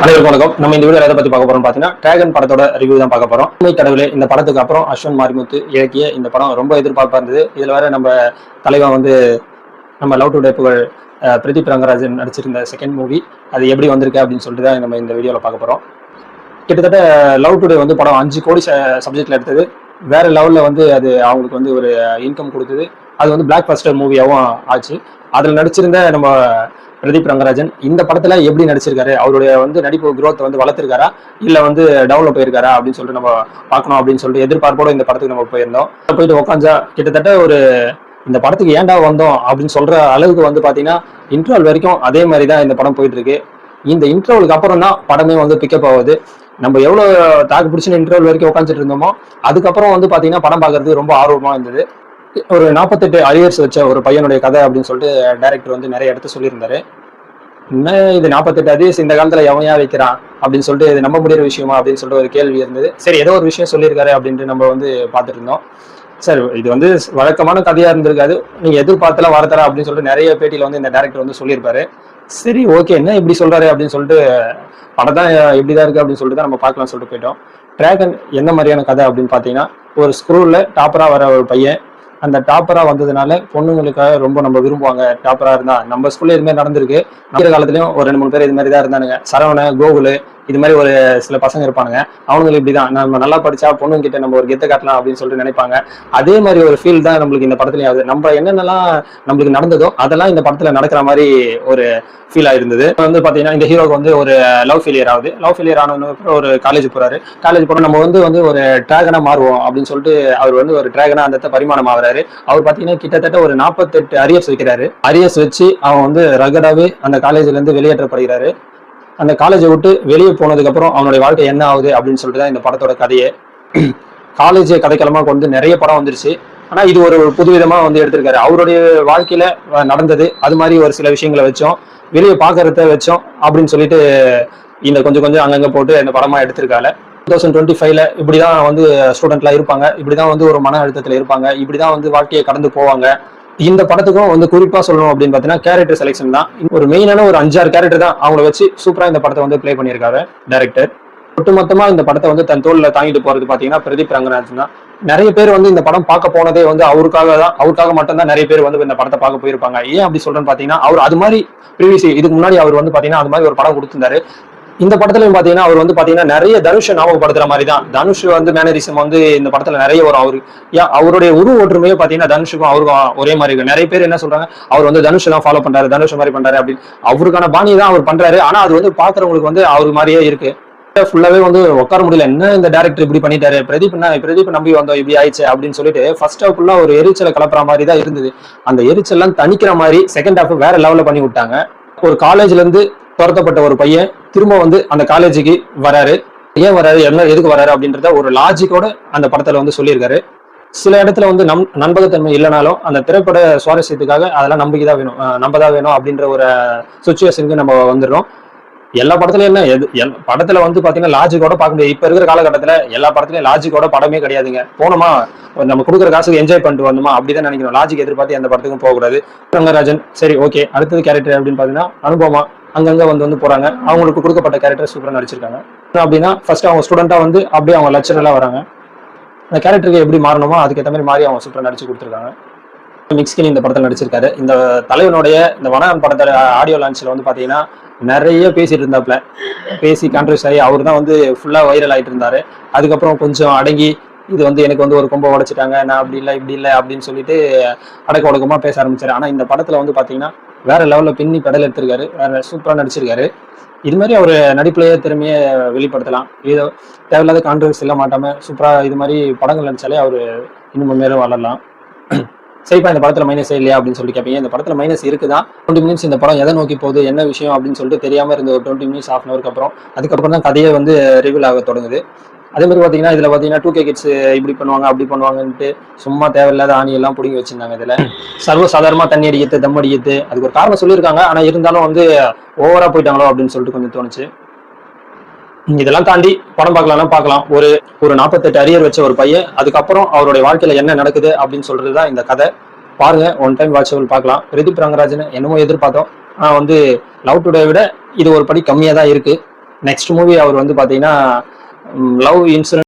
அனைவருக்கும் வணக்கம். நம்ம இந்த வீடியோ எதை பத்தி பார்க்க போறோம் பாத்தீங்கன்னா டிராகன் படத்தோட ரிவ்யூ தான் பார்க்க போறோம். உண்மை கடவுளே இந்த படத்துக்கு அப்புறம் அஸ்வன் மாரிமுத்து இயக்கிய இந்த படம் ரொம்ப எதிர்பார்ப்பா இருந்தது. இதுல வேற நம்ம தலைவன் வந்து நம்ம லவ் டுடே புகழ் பிரதீப் ரங்கராஜன் நடிச்சிருந்த செகண்ட் மூவி அது எப்படி வந்திருக்கு அப்படின்னு சொல்லிட்டு தான் நம்ம இந்த வீடியோல பார்க்க போறோம். கிட்டத்தட்ட லவ் டுடே வந்து படம் 5 கோடி சப்ஜெக்ட்ல எடுத்தது. வேற லெவல்ல வந்து அது அவங்களுக்கு வந்து ஒரு இன்கம் கொடுத்தது. அது வந்து பிளாக் பஸ்டர் மூவியாவும் ஆச்சு. அதுல நடிச்சிருந்த நம்ம பிரதீப் ரங்கராஜன் இந்த படத்துல எப்படி நடிச்சிருக்காரு, அவருடைய வந்து நடிப்பு குரோத் வந்து வளர்த்திருக்காரா இல்ல வந்து டெவலப் ஆயிருக்காரா அப்படின்னு சொல்லிட்டு நம்ம பார்க்கணும் அப்படின்னு சொல்லிட்டு எதிர்பார்ப்போட இந்த படத்துக்கு நம்ம போயிருந்தோம். போயிட்டு உட்காந்தா கிட்டத்தட்ட ஒரு இந்த படத்துக்கு ஏன்டா வந்தோம் அப்படின்னு சொல்ற அளவுக்கு வந்து பாத்தீங்கன்னா இன்டர்வல் வரைக்கும் அதே மாதிரி தான் இந்த படம் போயிட்டு இருக்கு. இந்த இன்டர்வலுக்கு அப்புறம் தான் படமே வந்து பிக்கப் ஆகுது. நம்ம எவ்வளவு தாக்கு பிடிச்சுன்னு இன்டர்வல் வரைக்கும் உட்காந்துட்டு இருந்தோமோ அதுக்கப்புறம் வந்து பாத்தீங்கன்னா படம் பார்க்கறதுக்கு ரொம்ப ஆர்வமா இருந்தது. ஒரு 48 அரியர்ஸ் வச்ச ஒரு பையனுடைய கதை அப்படின்னு சொல்லிட்டு டைரக்டர் வந்து நிறைய இடத்த சொல்லியிருந்தாரு. என்ன இது 48 அரியர்ஸ் இந்த காலத்துல எவனையா வைக்கிறான் அப்படின்னு சொல்லிட்டு இது நம்ப முடியிற விஷயமா அப்படின்னு சொல்லிட்டு ஒரு கேள்வி இருந்தது. சரி, ஏதோ ஒரு விஷயம் சொல்லியிருக்காரு அப்படின்ட்டு நம்ம வந்து பார்த்துட்டு இருந்தோம். சரி, இது வந்து வழக்கமான கதையா இருந்திருக்காது, நீங்க எதிர்பார்த்தலாம் வரத்தரா அப்படின்னு சொல்லிட்டு நிறைய பேட்டியில வந்து இந்த டைரக்டர் வந்து சொல்லியிருப்பாரு. சரி, ஓகே, என்ன இப்படி சொல்றாரு அப்படின்னு சொல்லிட்டு படம் தான் எப்படிதான் இருக்கு அப்படின்னு சொல்லிட்டு தான் நம்ம பார்க்கலாம் சொல்லிட்டு போயிட்டோம். டிராகன் என்ன மாதிரியான கதை அப்படின்னு பாத்தீங்கன்னா, ஒரு ஸ்கூல்ல டாப்பரா வர ஒரு பையன், அந்த டாப்பரா வந்ததுனால பொண்ணுங்களுக்காக ரொம்ப நம்ம விரும்புவாங்க. டாப்பரா இருந்தா நம்ம ஸ்கூல்ல இது மாதிரி நடந்திருக்கு. நம்பிக்கிற காலத்துலயும் ஒரு 2-3 பேர் இது மாதிரி தான் இருந்தானுங்க. சரவண, கோகுலு, இது மாதிரி ஒரு சில பசங்க இருப்பானுங்க. அவங்களுக்கு இப்படிதான் நம்ம நல்லா படிச்சா பொண்ணுங்க கிட்ட நம்ம ஒரு கெத்த காட்டலாம் அப்படின்னு சொல்லிட்டு நினைப்பாங்க. அதே மாதிரி ஒரு ஃபீல் தான் நம்மளுக்கு இந்த படத்துலயும் ஆகுது. நம்ம என்னென்னலாம் நம்மளுக்கு நடந்ததோ அதெல்லாம் இந்த படத்துல நடக்கிற மாதிரி ஒரு ஃபீல் ஆயிருந்தது. வந்து பாத்தீங்கன்னா இந்த ஹீரோக்கு வந்து ஒரு லவ் ஃபெயிலியர் ஆகுது. லவ் ஃபெயிலியர் ஆனவங்க ஒரு காலேஜ் போறாரு. காலேஜ் போனா நம்ம வந்து ஒரு டிராகனா மாறுவோம் அப்படின்னு சொல்லிட்டு அவர் வந்து ஒரு டிராகனா அந்த பரிமாணம் ஆகுறாரு. அவர் பாத்தீங்கன்னா கிட்டத்தட்ட ஒரு 48 அரியர்ஸ் வைக்கிறாரு. அரியர்ஸ் வச்சு அவன் வந்து ரகடாவே அந்த காலேஜ்ல இருந்து வெளியேற்றப்படுகிறாரு. அந்த காலேஜை விட்டு வெளியே போனதுக்கு அப்புறம் அவனுடைய வாழ்க்கை என்ன ஆகுது அப்படின்னு சொல்லிட்டு தான் இந்த படத்தோட கதையே. காலேஜ் கதைக்களமா கொண்டு நிறைய படம் வந்துருச்சு. ஆனா இது ஒரு புதுவிதமா வந்து எடுத்திருக்காரு. அவருடைய வாழ்க்கையில நடந்தது அது மாதிரி ஒரு சில விஷயங்களை வச்சோம், வெளியே பாக்குறத வச்சோம் அப்படின்னு சொல்லிட்டு இந்த கொஞ்சம் கொஞ்சம் அங்கங்க போட்டு இந்த படமா எடுத்திருக்காங்க. 2025ல இப்படிதான் வந்து ஸ்டூடெண்ட்லாம் இருப்பாங்க, இப்படிதான் வந்து ஒரு மன அழுத்தத்துல இருப்பாங்க, இப்படிதான் வந்து வாழ்க்கையை கடந்து போவாங்க. இந்த படத்துக்கும் வந்து குறிப்பா சொல்லணும் அப்படின்னு பாத்தீங்கன்னா கேரக்டர் செலெக்ஷன் தான். ஒரு மெயினான ஒரு 5-6 கேரக்டர் தான் அவங்கள வச்சு சூப்பரா இந்த படத்தை வந்து பிளே பண்ணியிருக்காரு டைரக்டர். ஒட்டுமொத்தமா இந்த படத்தை வந்து தன் தோல்ல தாங்கிட்டு போறது பாத்தீங்கன்னா பிரதீப் ரங்கராஜன் தான். நிறைய பேர் வந்து இந்த படம் பார்க்க போனதே வந்து அவருக்காக மட்டும்தான் நிறைய பேர் வந்து இந்த படத்தை பார்க்க போயிருப்பாங்க. ஏன் அப்படி சொல்றேன்னு பாத்தீங்கன்னா, அவர் அது மாதிரி ப்ரீவியஸ் இதுக்கு முன்னாடி அவர் வந்து பாத்தீங்கன்னா அது மாதிரி ஒரு படம் கொடுத்திருந்தாரு. இந்த படத்துலயும் பாத்தீங்கன்னா அவர் வந்து பாத்தீங்கன்னா நிறைய தனுஷை ஞாபகப்படுத்துற மாதிரி தான். தனுஷ் வந்து மேனரிசம் வந்து இந்த படத்துல நிறைய வரும். அவருடைய உருவ ஒற்றுமையே பாத்தீங்கன்னா தனுஷுக்கும் அவருக்கும் ஒரே மாதிரி இருக்கு. நிறைய பேர் என்ன சொல்றாங்க, அவர் வந்து தனுஷ் தான் ஃபாலோ பண்றாரு, தனுஷ் மாதிரி பண்றாரு அப்படின்னு. அவருக்கான பாணியை தான் அவர் பண்றாரு. ஆனா அது வந்து பாக்குறவங்களுக்கு வந்து அவரு மாதிரியே இருக்கு. ஃபுல்லாவே வந்து உட்கார முடியல, என்ன இந்த டைரக்டர் இப்படி பண்ணிட்டாரு, பிரதீப் நம்பி வந்தோம் இப்படி ஆயிடுச்சு அப்படின்னு சொல்லிட்டு ஃபர்ஸ்ட் ஹாஃப் ஃபுல்லா ஒரு எரிச்சலை கலப்புற மாதிரி தான் இருந்தது. அந்த எரிச்சல்லாம் தணிக்கிற மாதிரி செகண்ட் ஹாஃப் வேற லெவல்ல பண்ணி விட்டாங்க. ஒரு காலேஜ்ல இருந்து துரத்தப்பட்ட ஒரு பையன் திரும்ப வந்து அந்த காலேஜுக்கு வராரு. ஏன் வராரு, எதுக்கு வராரு அப்படின்றத ஒரு லாஜிக்கோட அந்த படத்துல வந்து சொல்லியிருக்காரு. சில இடத்துல வந்து நம்பகத்தன்மை இல்லைனாலும் அந்த திரைப்பட சுவாரஸ்யத்துக்காக அதெல்லாம் நம்பதான் வேணும் அப்படின்ற ஒரு சுச்சுவேஷனுக்கு நம்ம வந்துடுறோம். எல்லா படத்துலயும் என்ன படத்துல வந்து பாத்தீங்கன்னா லாஜிக்கோட பார்க்க முடியாது. இப்ப இருக்கிற காலகட்டத்துல எல்லா படத்துலயும் லாஜிக்கோட படமே கிடையாதுங்க. போனோமா நம்ம கொடுக்குற காசுக்கு என்ஜாய் பண்ணிட்டு வந்தோமா அப்படிதான் நினைக்கணும். லாஜிக் எதிர்பார்த்து எந்த படத்துக்கும் போகக்கூடாது. ரங்கராஜன் சரி, ஓகே. அடுத்தது கேரக்டர் அப்படின்னு பாத்தீங்கன்னா அனுபவமா அங்கங்க வந்து போறாங்க. அவங்களுக்கு கொடுக்கப்பட்ட கேரக்டர் சூப்பரா நடிச்சிருக்காங்க. அப்படின்னா ஃபர்ஸ்ட் அவங்க ஸ்டூடெண்டா வந்து அப்படியே அவங்க லெக்சரலா வராங்க. அந்த கேரக்டருக்கு எப்படி மாறணுமோ அதுக்கேற்ற மாதிரி மாறி அவங்க சூப்பரா நடிச்சு கொடுத்துருக்காங்க. மிக்ஸ்கின் இந்த படத்துல நடிச்சிருக்காரு. இந்த தலைவனுடைய இந்த வனவன் படத்தோட ஆடியோ லான்ச்ல வந்து பாத்தீங்கன்னா நிறைய பேசிட்டு இருந்தாப்ல. பேசி கான்ட்ரவர்ஸ் ஆகி அவர் தான் வந்து ஃபுல்லா வைரல் ஆயிட்டு இருந்தாரு. அதுக்கப்புறம் கொஞ்சம் அடங்கி இது வந்து எனக்கு வந்து ஒரு கொம்பை உடைச்சிட்டாங்க, நான் அப்படி இல்லை இப்படி இல்லை அப்படின்னு சொல்லிட்டு அடக்க ஒடுக்கமா பேச ஆரம்பிச்சாரு. ஆனா இந்த படத்துல வந்து பாத்தீங்கன்னா வேற லெவல்ல பின்னி பெடல் எடுத்திருக்காரு. வேற சூப்பரா நடிச்சிருக்காரு. இது மாதிரி அவர் நடிப்புலயே திறமையை வெளிப்படுத்தலாம். ஏதோ தேவையில்லாத கான்ட்ரவர்சி எல்லாம் மாட்டாம சூப்பரா இது மாதிரி படங்கள் நடிச்சாலே அவரு இன்னும் மேலும் வளரலாம். சரிப்பா, இந்த படத்துல மைனஸ் இல்லையா அப்படின்னு சொல்லி கேட்பீங்க. இந்த படத்துல மைனஸ் இருக்குதான். 20 மினிட்ஸ் இந்த படம் எதை நோக்கி போகுது, என்ன விஷயம் அப்படின்னு சொல்லிட்டு தெரியாம இருந்த ஒரு 20 மினிட்ஸ் ½ ஹவருக்கு அப்புறம் அதுக்கப்புறம் தான் கதையை வந்து ரிவீல் ஆக தொடங்குது. அதே மாதிரி பாத்தீங்கன்னா இதுல பாத்தீங்கன்னா 2K கிட்ஸ் இப்படி பண்ணுவாங்க அப்படி பண்ணுவாங்கன்ட்டு சும்மா தேவையில்லாத ஆணி எல்லாம் பிடிங்கி வச்சிருந்தாங்க. இதுல சர்வசாதாரணமா தண்ணி அடிக்கிறது, தம் அடிக்கிறது, அதுக்கு ஒரு காரணம் சொல்லியிருக்காங்க. ஆனா இருந்தாலும் வந்து ஓவரா போயிட்டாங்களோ அப்படின்னு சொல்லிட்டு கொஞ்சம் தோணுச்சு. இதெல்லாம் தாண்டி படம் பார்க்கலாம். ஒரு 48 அரியர் வச்ச ஒரு பையன், அதுக்கப்புறம் அவருடைய வாழ்க்கையில என்ன நடக்குது அப்படின்னு சொல்றதுதான் இந்த கதை. பாருங்க, ஒன் டைம் வாட்சபிள் பார்க்கலாம். பிரதீப் ரங்கராஜன் என்னமோ எதிர்பார்த்தோம். ஆனா வந்து லவ் டுடே விட இது ஒரு படி கம்மியா தான் இருக்கு. நெக்ஸ்ட் மூவி அவர் வந்து பாத்தீங்கன்னா லவ் இன்சூரன்ஸ்